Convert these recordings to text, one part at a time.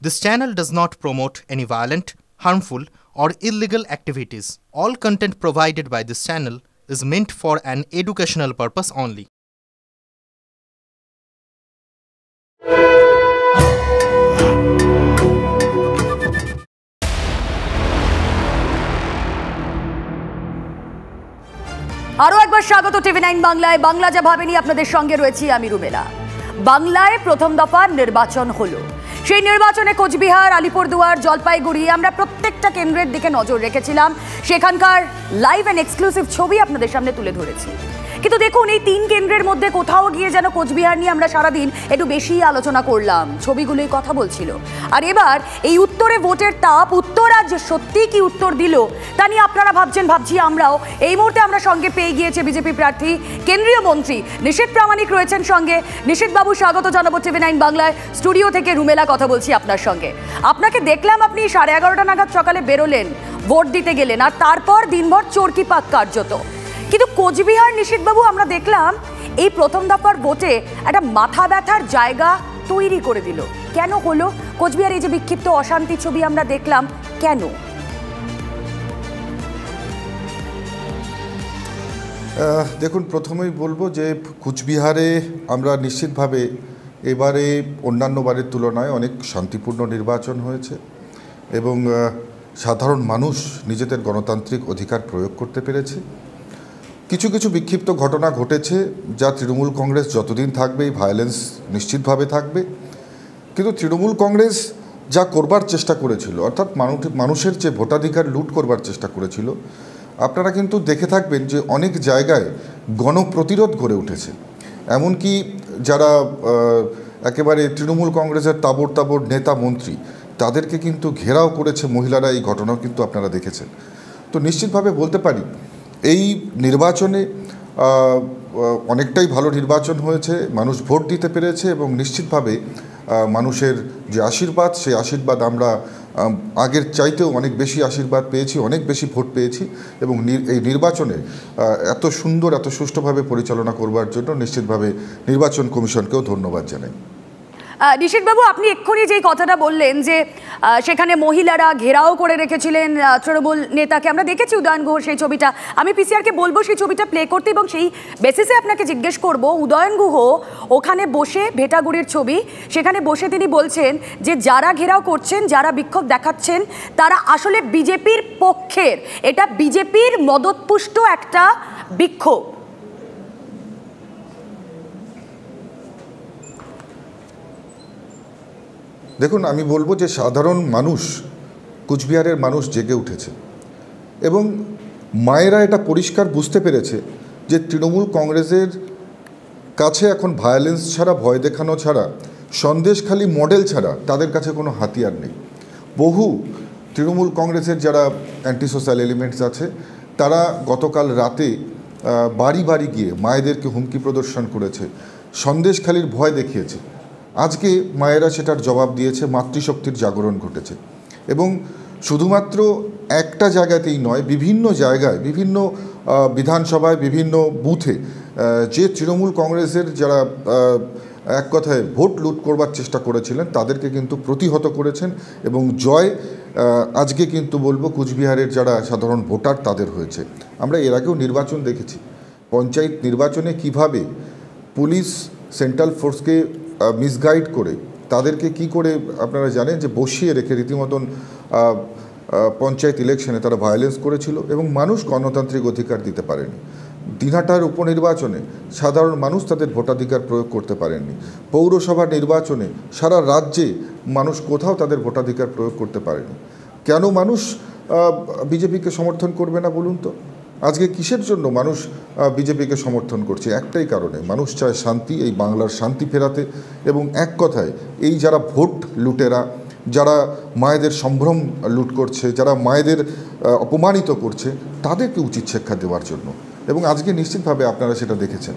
This channel does not promote any violent, harmful, or illegal activities. All content provided by this channel is meant for an educational purpose only. আরো একবার স্বাগত টিভি9 বাংলায়। বাংলা যা ভাবেনি আপনাদের সঙ্গে রয়েছি আমি রুমেলা। বাংলায় প্রথম দফার নির্বাচন হলো। সেই নির্বাচনে কোচবিহার, আলিপুরদুয়ার, জলপাইগুড়ি আমরা প্রত্যেকটা কেন্দ্রের দিকে নজর রেখেছিলাম। সেখানকার লাইভ অ্যান্ড এক্সক্লুসিভ ছবি আপনাদের সামনে তুলে ধরেছি। কিন্তু দেখুন, এই তিন কেন্দ্রের মধ্যে কোথাও গিয়ে যেন কোচবিহার নিয়ে আমরা সারাদিন একটু বেশি আলোচনা করলাম, ছবিগুলোই কথা বলছিল। আর এবার এই উত্তরে ভোটের তাপ, উত্তরা যে সত্যি কি উত্তর দিল তা নিয়ে আপনারা ভাবছি আমরাও। এই মুহূর্তে আমরা সঙ্গে পেয়ে গিয়েছে বিজেপি প্রার্থী কেন্দ্রীয় মন্ত্রী নিশীথ প্রামাণিক রয়েছেন সঙ্গে। নিশীথ বাবু, স্বাগত জানাবো টিভি9 বাংলায়। স্টুডিও থেকে রুমেলা কথা বলছি আপনার সঙ্গে। আপনাকে দেখলাম আপনি 11:30 নাগাদ সকালে বেরোলেন, ভোট দিতে গেলেন, আর তারপর দিনভর চরকি পাক কার্যত। কিন্তু কোচবিহার নিশীথবাবু আমরা দেখলাম এই প্রথম দফার ভোটে একটা মাথা ব্যথার জায়গা তৈরি করে দিল। কেন হলো? কোচবিহার এই যে বিক্ষিপ্ত অশান্তি ছবি আমরা দেখলাম, কেন? দেখুন, প্রথমেই বলবো যে কোচবিহারে আমরা নিশ্চিতভাবে এবারে অন্যান্য বারের তুলনায় অনেক শান্তিপূর্ণ নির্বাচন হয়েছে এবং সাধারণ মানুষ নিজেদের গণতান্ত্রিক অধিকার প্রয়োগ করতে পেরেছে। কিছু কিছু বিক্ষিপ্ত ঘটনা ঘটেছে যা তৃণমূল কংগ্রেস যতদিন থাকবে এই ভায়োলেন্স নিশ্চিতভাবে থাকবে। কিন্তু তৃণমূল কংগ্রেস যা করবার চেষ্টা করেছিল, অর্থাৎ মানুষের যে ভোটাধিকার লুট করবার চেষ্টা করেছিল, আপনারা কিন্তু দেখে থাকবেন যে অনেক জায়গায় গণপ্রতিরোধ গড়ে উঠেছে। এমনকি যারা একেবারে তৃণমূল কংগ্রেসের তাবড় তাবড় নেতা মন্ত্রী, তাদেরকে কিন্তু ঘেরাও করেছে মহিলারা। এই ঘটনাও কিন্তু আপনারা দেখেছেন। তো নিশ্চিতভাবে বলতে পারি এই নির্বাচনে অনেকটাই ভালো নির্বাচন হয়েছে, মানুষ ভোট দিতে পেরেছে এবং নিশ্চিতভাবে মানুষের যে আশীর্বাদ, সেই আশীর্বাদ আমরা আগের চাইতেও অনেক বেশি আশীর্বাদ পেয়েছি, অনেক বেশি ভোট পেয়েছি এবং এই নির্বাচনে এত সুন্দর, এত সুষ্ঠুভাবে পরিচালনা করবার জন্য নিশ্চিতভাবে নির্বাচন কমিশনকেও ধন্যবাদ জানাই। নিশীথবাবু, আপনি এক্ষুনি যেই কথাটা বললেন যে সেখানে মহিলারা ঘেরাও করে রেখেছিলেন তৃণমূল নেতাকে, আমরা দেখেছি উদয়ন গুহ সেই ছবিটা। আমি পিসিআরকে বলবো সেই ছবিটা প্লে করতে এবং সেই বেসিসে আপনাকে জিজ্ঞেস করব, উদয়ন গুহ ওখানে বসে, ভেটাগুড়ির ছবি, সেখানে বসে তিনি বলছেন যে যারা ঘেরাও করছেন, যারা বিক্ষোভ দেখাচ্ছেন, তারা আসলে বিজেপির পক্ষের, এটা বিজেপির মদতপুষ্ট একটা বিক্ষোভ। দেখুন, আমি বলবো যে সাধারণ মানুষ, কোচবিহারের মানুষ জেগে উঠেছে এবং মায়েরা এটা পরিষ্কার বুঝতে পেরেছে যে তৃণমূল কংগ্রেসের কাছে এখন ভায়োলেন্স ছাড়া, ভয় দেখানো ছাড়া, সন্দেশখালী মডেল ছাড়া তাদের কাছে কোনো হাতিয়ার নেই। বহু তৃণমূল কংগ্রেসের যারা অ্যান্টি সোশ্যাল এলিমেন্টস আছে, তারা গতকাল রাতে বাড়ি বাড়ি গিয়ে মায়েদেরকে হুমকি প্রদর্শন করেছে, সন্দেশখালীর ভয় দেখিয়েছে। আজকে মায়েরা সেটার জবাব দিয়েছে, মাতৃশক্তির জাগরণ ঘটেছে এবং শুধুমাত্র একটা জায়গাতেই নয়, বিভিন্ন জায়গায়, বিভিন্ন বিধানসভায়, বিভিন্ন বুথে যে তৃণমূল কংগ্রেসের যারা এক কথায় ভোট লুট করবার চেষ্টা করেছিলেন, তাদেরকে কিন্তু প্রতিহত করেছেন এবং জয় আজকে কিন্তু বলবো কোচবিহারের যারা সাধারণ ভোটার তাদের হয়েছে। আমরা এর আগেও নির্বাচন দেখেছি, পঞ্চায়েত নির্বাচনে কিভাবে পুলিশ সেন্ট্রাল ফোর্সকে মিসগাইড করে, তাদেরকে কি করে আপনারা জানেন যে বসিয়ে রেখে রীতিমতন পঞ্চায়েত ইলেকশনে তারা ভায়োলেন্স করেছিল এবং মানুষ গণতান্ত্রিক অধিকার দিতে পারেনি। দিনহাটার উপনির্বাচনে সাধারণ মানুষ তাদের ভোটাধিকার প্রয়োগ করতে পারেননি। পৌরসভা নির্বাচনে সারা রাজ্যে মানুষ কোথাও তাদের ভোটাধিকার প্রয়োগ করতে পারেনি। কেন মানুষ বিজেপিকে সমর্থন করবে না বলুন তো? আজকে কিসের জন্য মানুষ বিজেপিকে সমর্থন করছে? একটাই কারণে, মানুষ চায় শান্তি, এই বাংলার শান্তি ফেরাতে। এবং এক কথায় এই যারা ভোট লুটেরা, যারা মায়েদের সম্ভ্রম লুট করছে, যারা মায়েদের অপমানিত করছে, তাদেরকে উচিত শিক্ষা দেওয়ার জন্য। এবং আজকে নিশ্চিতভাবে আপনারা সেটা দেখেছেন।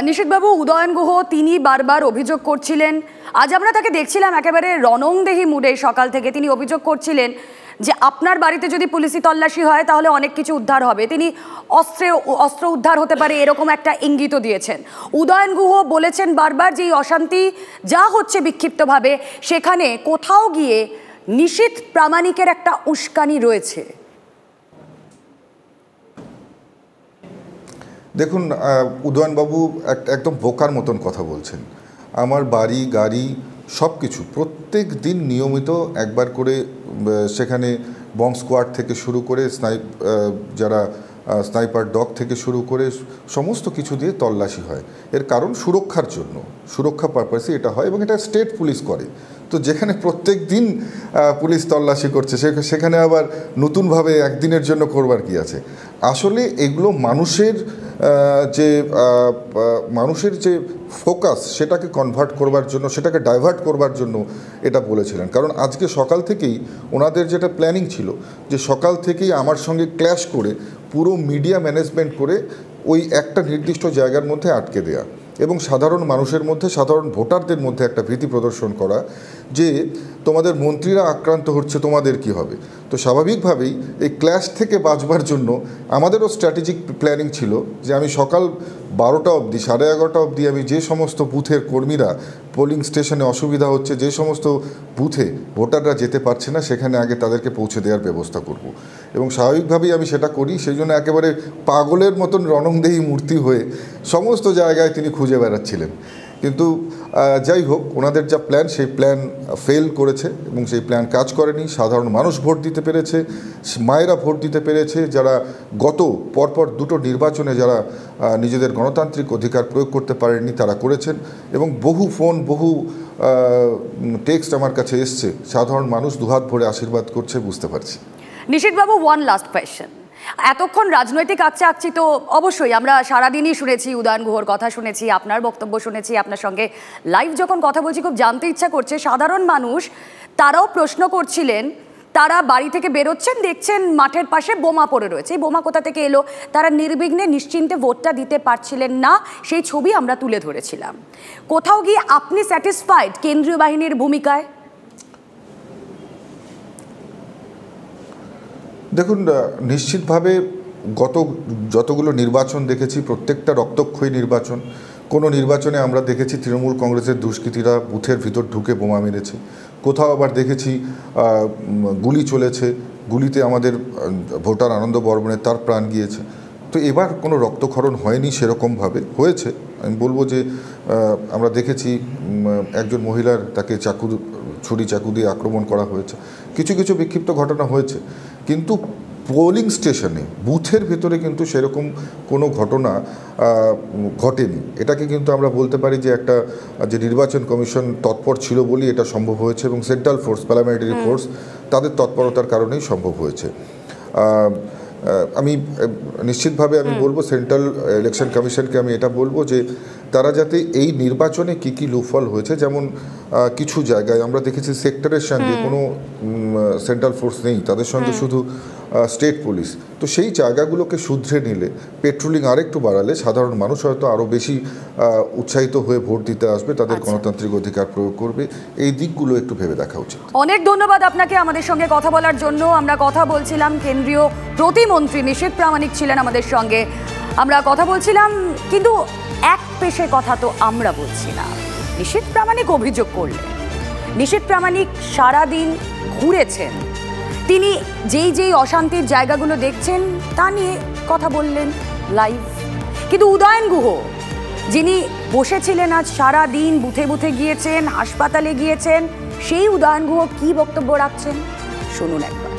নিশীথবাবু, উদয়ন গুহ তিনি বারবার অভিযোগ করছিলেন, আজ আমরা তাকে দেখছিলাম একেবারে রণংদেহী মুডে সকাল থেকে তিনি অভিযোগ করছিলেন যে আপনার বাড়িতে যদি পুলিশি তল্লাশি হয় তাহলে অনেক কিছু উদ্ধার হবে, তিনি অস্ত্র উদ্ধার হতে পারে এরকম একটা ইঙ্গিতও দিয়েছেন। উদয়ন গুহ বলেছেন বারবার যে এই অশান্তি যা হচ্ছে বিক্ষিপ্তভাবে সেখানে কোথাও গিয়ে নিশীথ প্রামাণিকের একটা উস্কানি রয়েছে। দেখুন, উদয়নবাবু একদম বোকার মতন কথা বলছেন। আমার বাড়ি গাড়ি সব কিছু প্রত্যেক দিন নিয়মিত একবার করে সেখানে বম্ব স্কোয়াড থেকে শুরু করে যারা স্নাইপার ডগ থেকে শুরু করে সমস্ত কিছু দিয়ে তল্লাশি হয়। এর কারণ সুরক্ষার জন্য, সুরক্ষা পারপাসে এটা হয় এবং এটা স্টেট পুলিশ করে। তো যেখানে প্রত্যেক দিন পুলিশ তল্লাশি করছে সেখানে আবার নতুনভাবে একদিনের জন্য করবার কি আছে? আসলে এগুলো মানুষের যে ফোকাস সেটাকে কনভার্ট করবার জন্য, সেটাকে ডাইভার্ট করবার জন্য এটা বলেছিলেন। কারণ আজকে সকাল থেকেই ওনাদের যেটা প্ল্যানিং ছিল যে সকাল থেকেই আমার সঙ্গে ক্ল্যাশ করে পুরো মিডিয়া ম্যানেজমেন্ট করে ওই একটা নির্দিষ্ট জায়গার মধ্যে আটকে দেয়া এবং সাধারণ মানুষের মধ্যে, সাধারণ ভোটারদের মধ্যে একটা ভীতি প্রদর্শন করা যে তোমাদের মন্ত্রীরা আক্রান্ত হচ্ছে, তোমাদের কি হবে। তো স্বাভাবিকভাবেই এই ক্ল্যাশ থেকে বাঁচবার জন্য আমাদেরও স্ট্র্যাটেজিক প্ল্যানিং ছিল যে আমি সকাল 12টা অবধি, 11:30 অবধি আমি যে সমস্ত বুথের কর্মীরা পোলিং স্টেশনে অসুবিধা হচ্ছে, যে সমস্ত বুথে ভোটাররা যেতে পারছে না, সেখানে আগে তাদেরকে পৌঁছে দেওয়ার ব্যবস্থা করব। এবং স্বাভাবিকভাবেই আমি সেটা করি। সেই জন্য একেবারে পাগলের মতন রণংদেহী মূর্তি হয়ে সমস্ত জায়গায় তিনি খুঁজে বেড়াচ্ছিলেন। কিন্তু যাই হোক, ওনাদের যা প্ল্যান সেই প্ল্যান ফেল করেছে এবং সেই প্ল্যান কাজ করেনি। সাধারণ মানুষ ভোট দিতে পেরেছে, মায়েরা ভোট দিতে পেরেছে, যারা গত পরপর দুটো নির্বাচনে যারা নিজেদের গণতান্ত্রিক অধিকার প্রয়োগ করতে পারেননি তারা করেছেন। এবং বহু ফোন, বহু টেক্সট আমার কাছে এসছে, সাধারণ মানুষ দুহাত ভরে আশীর্বাদ করছে, বুঝতে পারছি। নিশীথবাবু, ওয়ান লাস্ট কোয়েশ্চেন। এতক্ষণ রাজনৈতিক আকচি তো অবশ্যই আমরা সারাদিনই শুনেছি, উদয়ন গুহর কথা শুনেছি, আপনার বক্তব্য শুনেছি, আপনার সঙ্গে লাইভ যখন কথা বলছি খুব জানতে ইচ্ছা করছে। সাধারণ মানুষ তারাও প্রশ্ন করছিলেন, তারা বাড়ি থেকে বেরোচ্ছেন, দেখছেন মাঠের পাশে বোমা পড়ে রয়েছে, এই বোমা কোথা থেকে এলো, তারা নির্বিঘ্নে নিশ্চিন্তে ভোটটা দিতে পারছিলেন না, সেই ছবি আমরা তুলে ধরেছিলাম। কোথাও গিয়ে আপনি স্যাটিসফাইড কেন্দ্রীয় বাহিনীর ভূমিকায়? দেখুন, নিশ্চিতভাবে যতগুলো নির্বাচন দেখেছি প্রত্যেকটা রক্তক্ষয়ী নির্বাচন। কোনো নির্বাচনে আমরা দেখেছি তৃণমূল কংগ্রেসের দুষ্কৃতীরা বুথের ভিতর ঢুকে বোমা মেরেছে, কোথাও আবার দেখেছি গুলি চলেছে, গুলিতে আমাদের ভোটার আনন্দ বর্মনের তার প্রাণ গিয়েছে। তো এবার কোনো রক্তক্ষরণ হয়নি, সেরকমভাবে হয়েছে আমি বলবো যে আমরা দেখেছি একজন মহিলার তাকে ছুরি চাকু দিয়ে আক্রমণ করা হয়েছে, কিছু কিছু বিক্ষিপ্ত ঘটনা হয়েছে। কিন্তু পোলিং স্টেশনে বুথের ভেতরে কিন্তু সেরকম কোনো ঘটনা ঘটেনি। এটাকে কিন্তু আমরা বলতে পারি যে একটা যে নির্বাচন কমিশন তৎপর ছিল বলেই এটা সম্ভব হয়েছে এবং সেন্ট্রাল ফোর্স, প্যারামিলিটারি ফোর্স তাদের তৎপরতার কারণেই সম্ভব হয়েছে। আমি নিশ্চিতভাবে আমি বলবো সেন্ট্রাল ইলেকশন কমিশনকে আমি এটা বলবো যে তারা যাতে এই নির্বাচনে কী কী লুফল হয়েছে, যেমন কিছু জায়গায় আমরা দেখেছি সেক্টরের সঙ্গে কোনো সেন্ট্রাল ফোর্স নেই, তাদের সঙ্গে শুধু স্টেট পুলিশ। তো সেই জায়গাগুলোকে শুধরে নিলে, পেট্রোলিং আরেকটু বাড়ালে সাধারণ মানুষ হয়তো আরও বেশি উৎসাহিত হয়ে ভোট দিতে আসবে, তাদের গণতান্ত্রিক অধিকার প্রয়োগ করবে। এই দিকগুলো একটু ভেবে দেখা উচিত। অনেক ধন্যবাদ আপনাকে আমাদের সঙ্গে কথা বলার জন্য। আমরা কথা বলছিলাম, কেন্দ্রীয় প্রতিমন্ত্রী নিশীথ প্রামাণিক ছিলেন আমাদের সঙ্গে, আমরা কথা বলছিলাম। কিন্তু এক পেশে কথা তো আমরা বলছি না। নিশীথ প্রামাণিক অভিযোগ করলেন, নিশীথ প্রামাণিক সারাদিন ঘুরেছেন, তিনি যেই অশান্তির জায়গাগুলো দেখছেন তা নিয়ে কথা বললেন লাইভ। কিন্তু উদয়ন গুহ, যিনি বসেছিলেন আজ সারা দিন, বুথে বুথে গিয়েছেন, হাসপাতালে গিয়েছেন, সেই উদয়ন গুহ কি বক্তব্য রাখছেন শুনুন একবার।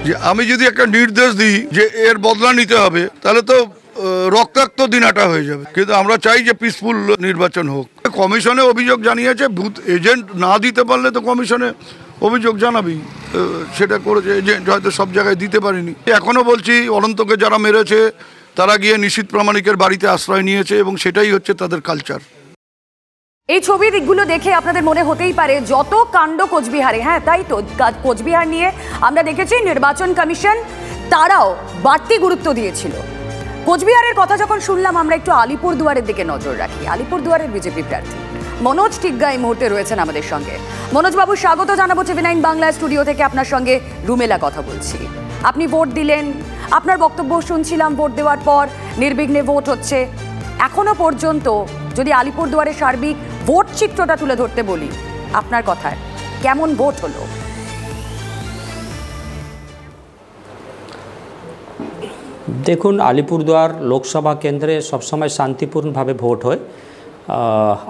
যে আমি যদি একটা নির্দেশ দিই যে এর বদলা নিতে হবে, তাহলে তো রক্তাক্ত দিনাটা হয়ে যাবে। কিন্তু আমরা চাই যে পিসফুল নির্বাচন হোক। কমিশনে অভিযোগ জানিয়েছে, বুথ এজেন্ট না দিতে পারলে তো কমিশনে অভিযোগ জানাবি, সেটা করেছে এজেন্ট, হয়তো সব জায়গায় দিতে পারিনি। এখনও বলছি, অনন্তকে যারা মেরেছে তারা গিয়ে নিশীথ প্রামাণিকের বাড়িতে আশ্রয় নিয়েছে এবং সেটাই হচ্ছে তাদের কালচার। এই ছবি দিকগুলো দেখে আপনাদের মনে হতেই পারে যত কাণ্ড কোচবিহারে, হ্যাঁ তাই তো, কোচবিহার নিয়ে আমরা দেখেছি নির্বাচন কমিশন তারাও বাড়তি গুরুত্ব দিয়েছিল। কোচবিহারের কথা যখন শুনলাম, আমরা একটু আলিপুরদুয়ারের দিকে নজর রাখি। আলিপুরদুয়ারের বিজেপি প্রার্থী মনোজ টিগ্গা এই মুহূর্তে রয়েছেন আমাদের সঙ্গে। মনোজবাবু, স্বাগত জানাবো টিভি9 বাংলা স্টুডিও থেকে। আপনার সঙ্গে রুমেলা কথা বলছি। আপনি ভোট দিলেন, আপনার বক্তব্য শুনছিলাম। ভোট দেওয়ার পর নির্বিঘ্নে ভোট হচ্ছে। এখনো পর্যন্ত যদি আলিপুরদুয়ারের সার্বিক ভোট চিত্রটা তুলে ধরতে বলি, আপনার কথায় কেমন ভোট হলো? দেখুন, আলিপুরদুয়ার লোকসভা কেন্দ্রে সবসময় শান্তিপূর্ণভাবে ভোট হয়।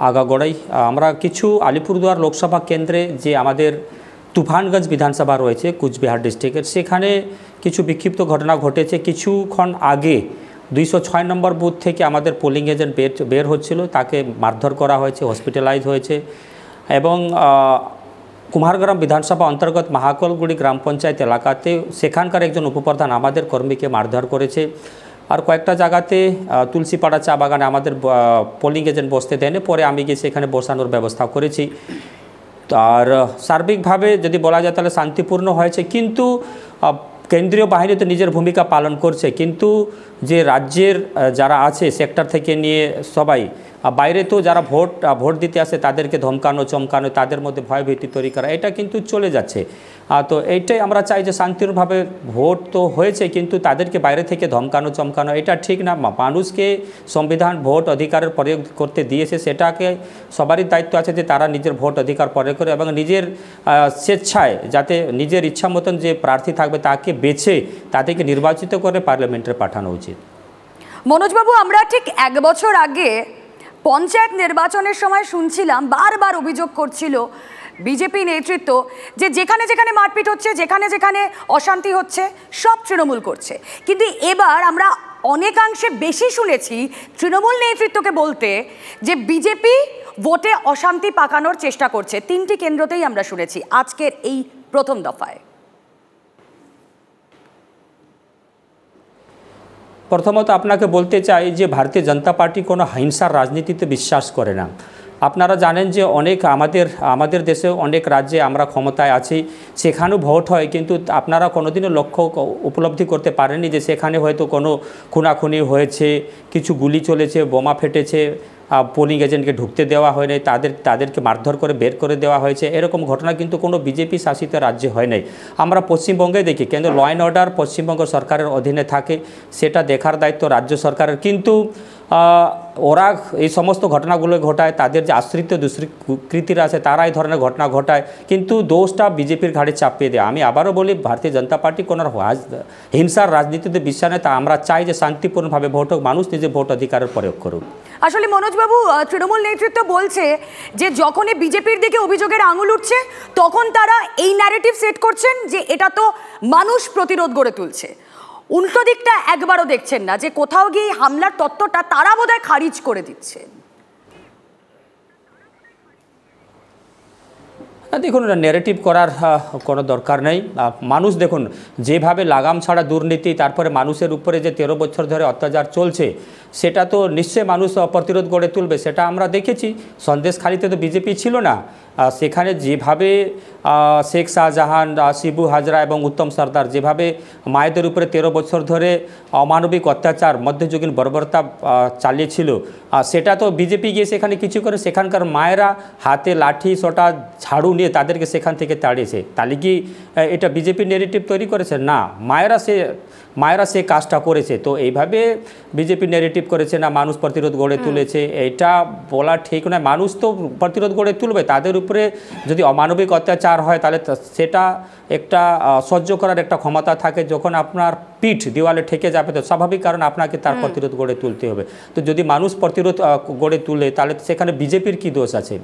আগাগোড়াই আমরা কিছু আলিপুরদুয়ার লোকসভা কেন্দ্রে যে আমাদের তুফানগঞ্জ বিধানসভা রয়েছে কুচবিহার ডিস্ট্রিক্টের, সেখানে কিছু বিক্ষিপ্ত ঘটনা ঘটেছে। কিছুক্ষণ আগে 206 নম্বর বুথ থেকে আমাদের পোলিং এজেন্ট বের হচ্ছিল, তাকে মারধর করা হয়েছে, হসপিটালাইজ হয়েছে। এবং কুমারগ্রাম বিধানসভা অন্তর্গত মহাকলগুড়ি গ্রাম পঞ্চায়েত এলাকাতে সেখানকার একজন উপপ্রধান আমাদের কর্মীকে মারধর করেছে। আর কয়েকটা জায়গাতে তুলসীপাড়া চা বাগানে আমাদের পোলিং এজেন্ট বসতে দেয়নি, পরে আমি গিয়ে সেখানে বসানোর ব্যবস্থা করেছি। আর সার্বিকভাবে যদি বলা যায় তাহলে শান্তিপূর্ণ হয়েছে। কিন্তু কেন্দ্রীয় বাহিনী তো নিজের ভূমিকা পালন করছে, কিন্তু যে রাজ্যের যারা আছে সেক্টর থেকে নিয়ে সবাই বাইরে তো যারা ভোট দিতে আসে তাদেরকে ধমকানো চমকানো, তাদের মধ্যে ভয়ভীতি তৈরি করা, এটা কিন্তু চলে যাচ্ছে। তো এইটাই আমরা চাই যে শান্তিপূর্ণভাবে ভোট তো হয়েছে, কিন্তু তাদেরকে বাইরে থেকে ধমকানো চমকানো এটা ঠিক না। মানুষকে সংবিধান ভোট অধিকারের প্রয়োগ করতে দিয়েছে, সেটাকে সবারই দায়িত্ব আছে যে তারা নিজের ভোট অধিকার প্রয়োগ করে এবং নিজের স্বেচ্ছায় যাতে নিজের ইচ্ছা মতন যে প্রার্থী থাকবে তাকে বেছে তাদেরকে নির্বাচিত করে পার্লামেন্টে পাঠানো উচিত। মনোজবাবু, আমরা ঠিক 1 বছর আগে পঞ্চায়েত নির্বাচনের সময় শুনছিলাম, বারবার অভিযোগ করছিল বিজেপি নেতৃত্ব যে যেখানে যেখানে মারপিট হচ্ছে, যেখানে যেখানে অশান্তি হচ্ছে, সব তৃণমূল করছে। কিন্তু এবার আমরা অনেকাংশে বেশি শুনেছি তৃণমূল নেতৃত্বকে বলতে যে বিজেপি ভোটে অশান্তি পাকানোর চেষ্টা করছে। 3টি কেন্দ্রতেই আমরা শুনেছি আজকের এই প্রথম দফায়। প্রথমত আপনাকে বলতে চাই যে ভারতীয় জনতা পার্টি কোনো হিংসার রাজনীতিতে বিশ্বাস করে না। আপনারা জানেন যে অনেক আমাদের দেশে অনেক রাজ্যে আমরা ক্ষমতায় আছি, সেখানেও ভোট হয়, কিন্তু আপনারা কোনোদিনও লক্ষ্য উপলব্ধি করতে পারেননি যে সেখানে হয়তো কোনো খুনাখুনি হয়েছে, কিছু গুলি চলেছে, বোমা ফেটেছে, পোলিং এজেন্টকে ঢুকতে দেওয়া হয়নি, তাদেরকে মারধর করে বের করে দেওয়া হয়েছে। এরকম ঘটনা কিন্তু কোনো বিজেপি শাসিত রাজ্যে হয় নাই। আমরা পশ্চিমবঙ্গে দেখি, কিন্তু ল অ্যান্ড অর্ডার পশ্চিমবঙ্গ সরকারের অধীনে থাকে, সেটা দেখার দায়িত্ব রাজ্য সরকারের। কিন্তু ওরা এই সমস্ত ঘটনাগুলো ঘটায়, তাদের যে আশ্রিত দুষ্কৃতীরা আছে তারা এই ধরনের ঘটনা ঘটায়, কিন্তু দোষটা বিজেপির ঘাড়ে চাপিয়ে দেয়। আমি আবারও বলি, ভারতীয় জনতা পার্টি কোনো হিংসার রাজনীতিতে বিশ্বাস নেই। তা আমরা চাই যে শান্তিপূর্ণভাবে ভোট হোক, মানুষ নিজের ভোট অধিকারের প্রয়োগ করুক। আসলে মনোজবাবু, তৃণমূল নেতৃত্ব বলছে যে যখনই বিজেপির দিকে অভিযোগের আঙুল উঠছে তখন তারা এই ন্যারেটিভ সেট করছেন যে এটা তো মানুষ প্রতিরোধ গড়ে তুলছে। উল্টো দিকটা একবারও দেখছেন না, যে কোথাও গিয়ে হামলার তত্ত্বটা তারা বোধহয় খারিজ করে দিচ্ছে। দেখুন, ন্যারেটিভ করার কোনো দরকার নেই। মানুষ দেখুন যেভাবে লাগাম ছাড়া দুর্নীতি, তারপরে মানুষের উপরে যে 13 বছর ধরে অত্যাচার চলছে, সেটা তো নিশ্চয়ই মানুষ প্রতিরোধ গড়ে তুলবে। সেটা আমরা দেখেছি, সন্দেশখালিতে তো বিজেপি ছিল না, সেখানে যেভাবে শেখ শাহজাহান, শিবু হাজরা এবং উত্তম সর্দার যেভাবে মায়েদের উপরে 13 বছর ধরে অমানবিক অত্যাচার, মধ্যযুগীন বর্বরতা চালিয়েছিল, সেটা তো বিজেপি গিয়ে সেখানে কিছু করে সেখানকার মায়েরা হাতে লাঠি সোটা ঝাড়ু নিয়ে তাদেরকে সেখান থেকে তাড়িয়েছে। তাহলে কি এটা বিজেপি নেগেটিভ তৈরি করেছে? না, মায়েরা সে কাজটা করেছে। তো এইভাবে বিজেপি নেগেটিভ করেছে না মানুষ প্রতিরোধ গড়ে তুলেছে, এটা বলা ঠিক নয়। মানুষ তো প্রতিরোধ গড়ে তুলবে, তাদের উপরে যদি অমানবিক অত্যাচার হয় তাহলে সেটা একটা সহ্য করার একটা ক্ষমতা থাকে। যখন আপনার পিঠ দেওয়ালে ঠেকে যাবে তো স্বাভাবিক, কারণ আপনাকে তার প্রতিরোধ গড়ে তুলতে হবে। তো যদি মানুষ প্রতিরোধ গড়ে তুলে তাহলে সেখানে বিজেপির কি দোষ আছে?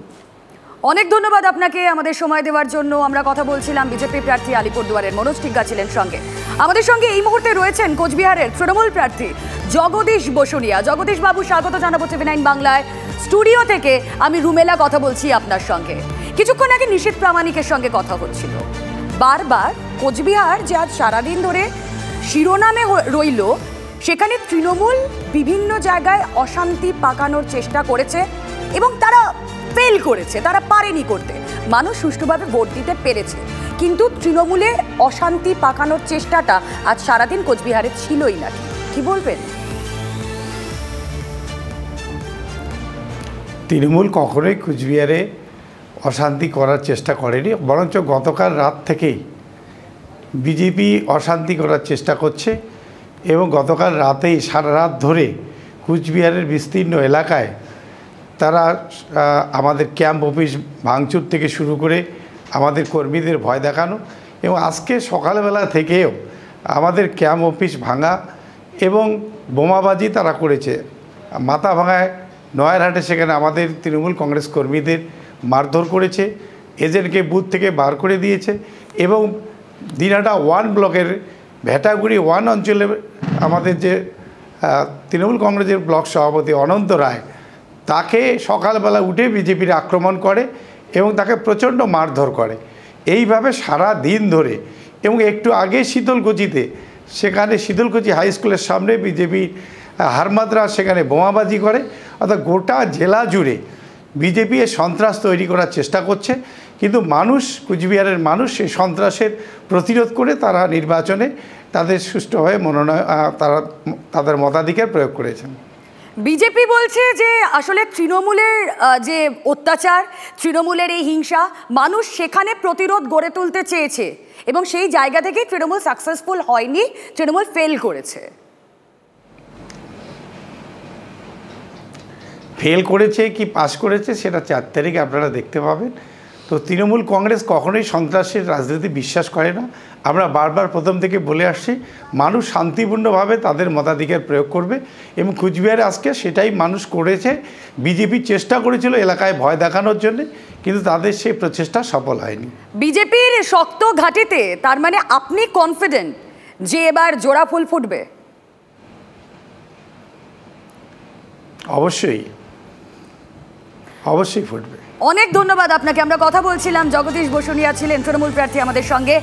অনেক ধন্যবাদ আপনাকে আমাদের সময় দেওয়ার জন্য। আমরা কথা বলছিলাম বিজেপি প্রার্থী আলিপুরদুয়ারের মনোজ টিগ্গা ছিলেন সঙ্গে। আমাদের সঙ্গে এই মুহূর্তে রয়েছেন কোচবিহারের তৃণমূল প্রার্থী জগদীশ বসুনিয়া। জগদীশ বাবু, স্বাগত জানাবো টিভি9 বাংলায় স্টুডিও থেকে। আমি রুমেলা কথা বলছি আপনার সঙ্গে। কিছুক্ষণ আগে নিশীথ প্রামাণিকের সঙ্গে কথা হচ্ছিল। বারবার কোচবিহার যে আজ সারাদিন ধরে শিরোনামে রইল, সেখানে তৃণমূল বিভিন্ন জায়গায় অশান্তি পাকানোর চেষ্টা করেছে এবং তারা ফেল করেছে, তারা পারেনি করতে। মানুষ সুষ্ঠুভাবে ভোট দিতে পেরেছে, কিন্তু তৃণমূলের অশান্তি পাকানোর চেষ্টাটা আজ সারাদিন কোচবিহারে ছিলই নাকি, কি বলবেন? তৃণমূল কখনোই কুচবিহারে অশান্তি করার চেষ্টা করেনি, বরঞ্চ গতকাল রাত থেকেই বিজেপি অশান্তি করার চেষ্টা করছে এবং গতকাল রাতেই সারা রাত ধরে কুচবিহারের বিস্তীর্ণ এলাকায় তারা আমাদের ক্যাম্প অফিস ভাঙচুর থেকে শুরু করে আমাদের কর্মীদের ভয় দেখানো এবং আজকে সকালবেলা থেকেও আমাদের ক্যাম্প অফিস ভাঙা এবং বোমাবাজি তারা করেছে। মাথা ভাঙায় নয়ারহাটে সেখানে আমাদের তৃণমূল কংগ্রেস কর্মীদের মারধর করেছে, এজেন্টকে বুথ থেকে বার করে দিয়েছে এবং দিনাটা 1 ব্লকের ভেটাগুড়ি 1 অঞ্চলে আমাদের যে তৃণমূল কংগ্রেসের ব্লক সভাপতি অনন্ত রায়, তাকে সকালবেলা উঠে বিজেপির আক্রমণ করে এবং তাকে প্রচণ্ড মারধর করে। এইভাবে সারা দিন ধরে এবং একটু আগে শীতলকুচিতে, সেখানে শীতলকুচি হাই স্কুলের সামনে বিজেপির হারমাদরা সেখানে বোমাবাজি করে। অর্থাৎ গোটা জেলা জুড়ে বিজেপি সন্ত্রাস তৈরি করার চেষ্টা করছে, কিন্তু মানুষ, কুচবিহারের মানুষ সেই সন্ত্রাসের প্রতিরোধ করে তারা নির্বাচনে তাদের সুষ্ঠুভাবে তাদের মতাধিকার প্রয়োগ করেছেন। বিজেপি বলছে যে আসলে তৃণমূলের যে অত্যাচার, তৃণমূলের এই হিংসা, মানুষ সেখানে প্রতিরোধ গড়ে তুলতে চেয়েছে এবং সেই জায়গা থেকেই তৃণমূল সাকসেসফুল হয়নি, তৃণমূল ফেল করেছে। ফেল করেছে কি পাস করেছে সেটা 4 তারিখে আপনারা দেখতে পাবেন। তো তৃণমূল কংগ্রেস কখনোই সন্ত্রাসের রাজনীতি বিশ্বাস করে না। আমরা বারবার প্রথম থেকে বলে আসছি, মানুষ শান্তিপূর্ণভাবে তাদের মতাধিকার প্রয়োগ করবে এবং কুচবিহারে আজকে সেটাই মানুষ করেছে। বিজেপি চেষ্টা করেছিল এলাকায় ভয় দেখানোর জন্য, কিন্তু তাদের সেই প্রচেষ্টা সফল হয়নি। বিজেপির শক্ত ঘাঁটিতে তার মানে আপনি কনফিডেন্ট যে এবার জোড়া ফুল ফুটবে? অবশ্যই অবশ্যই ফুটবে। অনেক ধন্যবাদ আপনাকে। আমরা কথা বলছিলাম, জগদীশ বসুনিয়া ছিলেন তৃণমূল প্রার্থী আমাদের সঙ্গে।